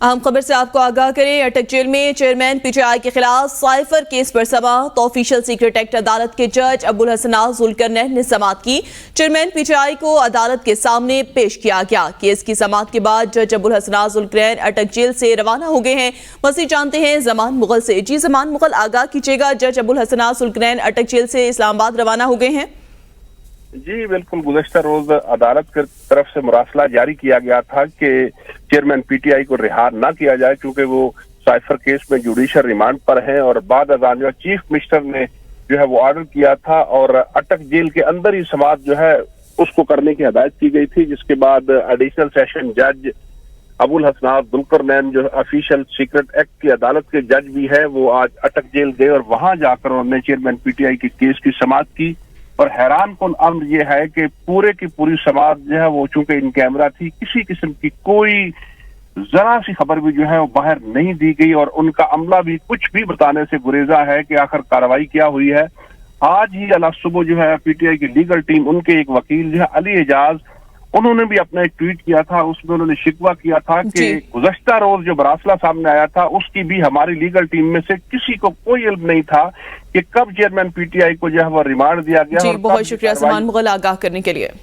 اہم خبر سے آپ کو آگاہ کریں، اٹک جیل میں چیئرمین پی ٹی آئی کے خلاف سائفر کیس پر سماعت، آفیشل سیکرٹ ایکٹ عدالت کے جج ابوالحسن ذوالقرنین نے سماعت کی۔ چیئرمین پی ٹی آئی کو عدالت کے سامنے پیش کیا گیا۔ کیس کی سماعت کے بعد جج ابوالحسن ذوالقرنین اٹک جیل سے روانہ ہو گئے ہیں۔ مزید جانتے ہیں زمان مغل سے۔ جی زمان مغل، آگاہ کیجیے گا، جج ابوالحسن ذوالقرنین اٹک جیل سے اسلام آباد روانہ ہو گئے ہیں۔ جی بالکل، گزشتہ روز عدالت کی طرف سے مراسلہ جاری کیا گیا تھا کہ چیئرمین پی ٹی آئی کو رہا نہ کیا جائے کیونکہ وہ سائفر کیس میں جوڈیشل ریمانڈ پر ہیں، اور بعد ازاں جو چیف منسٹر نے جو ہے وہ آرڈر کیا تھا اور اٹک جیل کے اندر ہی سماعت جو ہے اس کو کرنے کی ہدایت کی گئی تھی، جس کے بعد ایڈیشنل سیشن جج ابوالحسن ذوالقرنین جو آفیشل سیکرٹ ایکٹ کی عدالت کے جج بھی ہے، وہ آج اٹک جیل گئے اور وہاں جا کر انہوں نے چیئرمین پی ٹی آئی کے کیس کی سماعت کی۔ اور حیران کن امر یہ ہے کہ پورے کی پوری سماعت جو ہے وہ چونکہ ان کیمرہ تھی، کسی قسم کی کوئی ذرا سی خبر بھی جو ہے وہ باہر نہیں دی گئی، اور ان کا عملہ بھی کچھ بھی بتانے سے گریزا ہے کہ آخر کارروائی کیا ہوئی ہے۔ آج ہی صبح جو ہے پی ٹی آئی کی لیگل ٹیم، ان کے ایک وکیل جو ہے علی اعجاز، انہوں نے بھی اپنا ایک ٹویٹ کیا تھا، اس میں انہوں نے شکوہ کیا تھا کہ گزشتہ روز جو مراسلہ سامنے آیا تھا اس کی بھی ہماری لیگل ٹیم میں سے کسی کو کوئی علم نہیں تھا کہ کب چیئرمین پی ٹی آئی کو جو ہے وہ ریمانڈ دیا گیا۔ جی بہت شکریہ زمان مغل آگاہ کرنے کے لیے۔